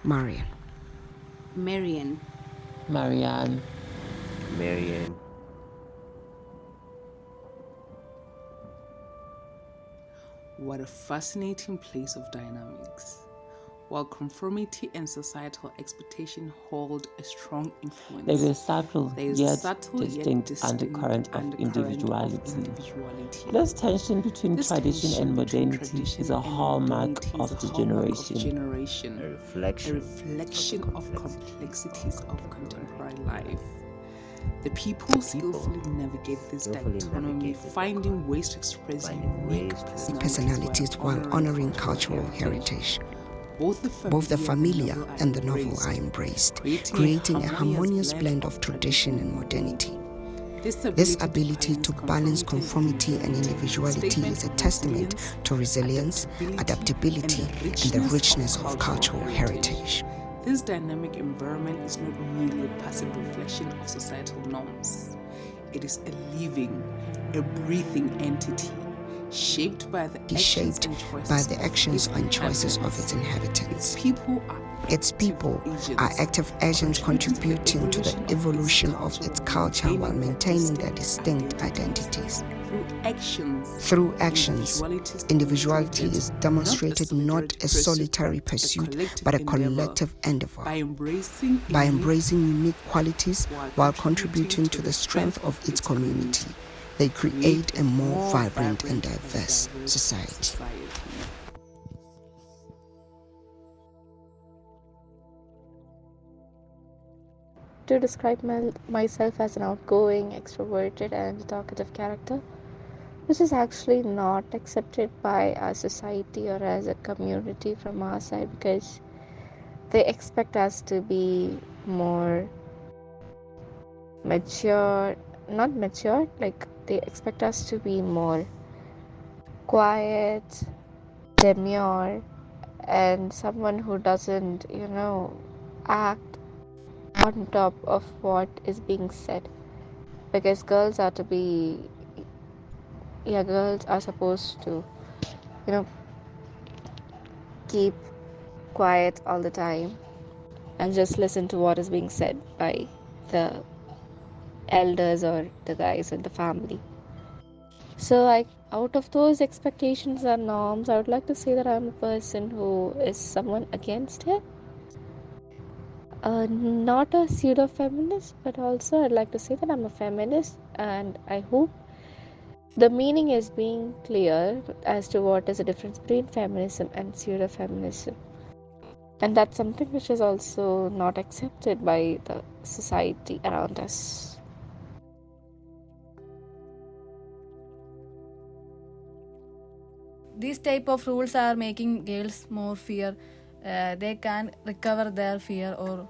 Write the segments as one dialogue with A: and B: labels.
A: Marian.
B: Marian.
C: Marianne.
D: Marian.
B: What a fascinating place of dynamics. While conformity and societal expectation hold a strong influence,
C: There is a subtle yet distinct
B: distinct
C: undercurrent of individuality.
B: individuality.
C: This tension between
B: This
C: tradition
B: tension
C: and
B: between
C: modernity
B: tradition
C: is a
B: and
C: hallmark
B: modernity is
C: of
B: a
C: the
B: hallmark of
C: generation.
B: generation,
D: A
B: a
D: reflection
B: reflection of complexities of contemporary life. The people skillfully navigate this dichotomy, finding ways to express unique
A: Personalities while honoring cultural heritage. Both the familiar and the novel are embraced, creating a harmonious blend of tradition and modernity. This ability to balance conformity and individuality is a testament to resilience, adaptability, and the richness of cultural heritage.
B: This dynamic environment is not merely a passive reflection of societal norms. It is a living, a breathing entity, shaped by the actions and choices of its inhabitants. Its people are active agents contributing to the evolution of its culture while maintaining their distinct identities. Through actions, individuality is demonstrated not a solitary pursuit, but a collective endeavor. By embracing unique qualities while contributing to the strength of its community, they create a more vibrant and diverse society.
E: To describe myself as an outgoing, extroverted, and talkative character, which is actually not accepted by our society or as a community from our side, because they expect us to be more mature, not mature, like they expect us to be more quiet, demure, and someone who doesn't, act on top of what is being said. Because girls are supposed to, you know, keep quiet all the time and just listen to what is being said by the elders or the guys in the family. So, like, out of those expectations and norms, I would like to say that I'm a person who is someone against it. Not a pseudo feminist, but also I'd like to say that I'm a feminist, and I hope the meaning is being clear as to what is the difference between feminism and pseudo feminism. And that's something which is also not accepted by the society around us.
F: These type of rules are making girls more fear. They can recover their fear or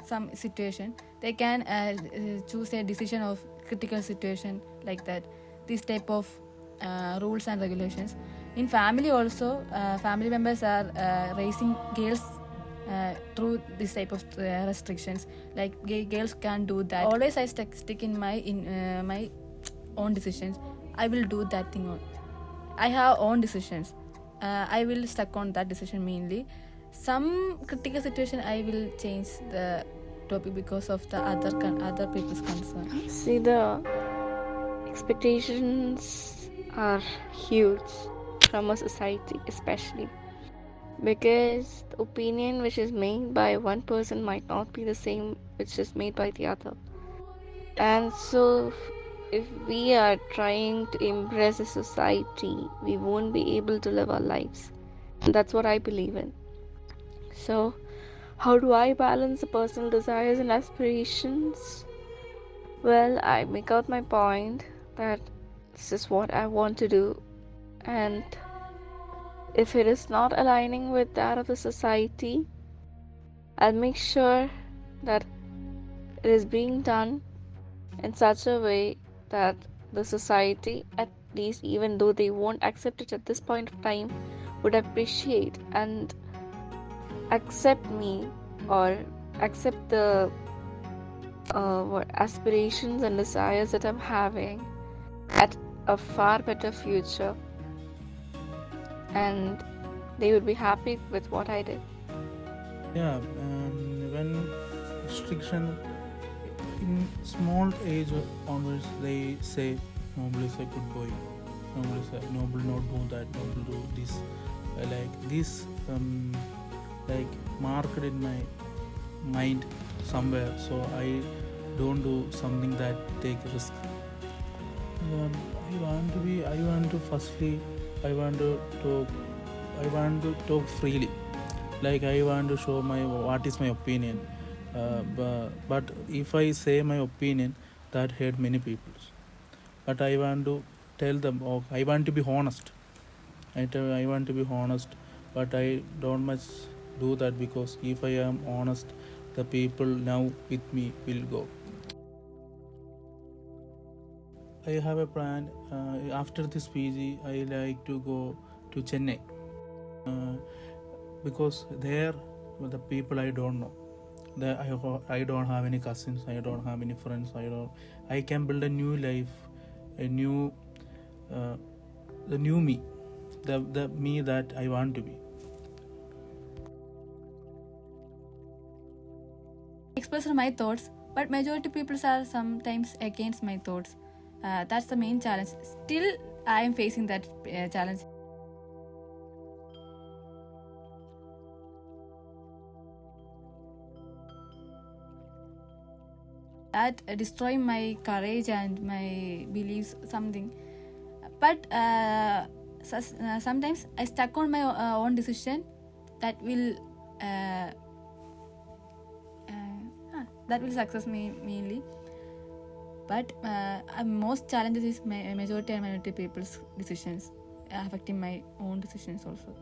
F: some situation. They can choose a decision of critical situation like that. These type of rules and regulations. In family also, family members are raising girls through this type of restrictions. Like girls can't do that. Always I stick in my own decisions. I will do that thing. I have own decisions. I will stuck on that decision mainly. Some critical situation I will change the topic because of the other people's concern.
E: See, the expectations are huge from a society, especially because the opinion which is made by one person might not be the same which is made by the other. And so if we are trying to impress a society, we won't be able to live our lives. And that's what I believe in. So how do I balance the personal desires and aspirations? Well, I make out my point that this is what I want to do, and if it is not aligning with that of the society, I'll make sure that it is being done in such a way that the society, at least even though they won't accept it at this point of time, would appreciate and accept me or accept the aspirations and desires that I'm having at a far better future, and they would be happy with what I did.
G: Yeah, when restriction in small age onwards, they say Noble is a good boy, Noble not do that, Noble do this, like this, like marked in my mind somewhere, so I don't do something that take risk. I want to talk freely, like I want to show what is my opinion, but if I say my opinion, that hurt many people, but I want to tell them, oh, I want to be honest. I want to be honest, but I don't much do that, because if I am honest, the people now with me will go. I have a plan. After this PG, I like to go to Chennai, because there the people I don't know. I don't have any cousins. I don't have any friends. I can build a new life, a new, the new me, the me that I want to be.
F: Express my thoughts, but majority people are sometimes against my thoughts. That's the main challenge. Still, I am facing that challenge. That destroy my courage and my beliefs, something. But sometimes I stuck on my own decision that will success me mainly. But most challenges is majority and minority people's decisions affecting my own decisions also.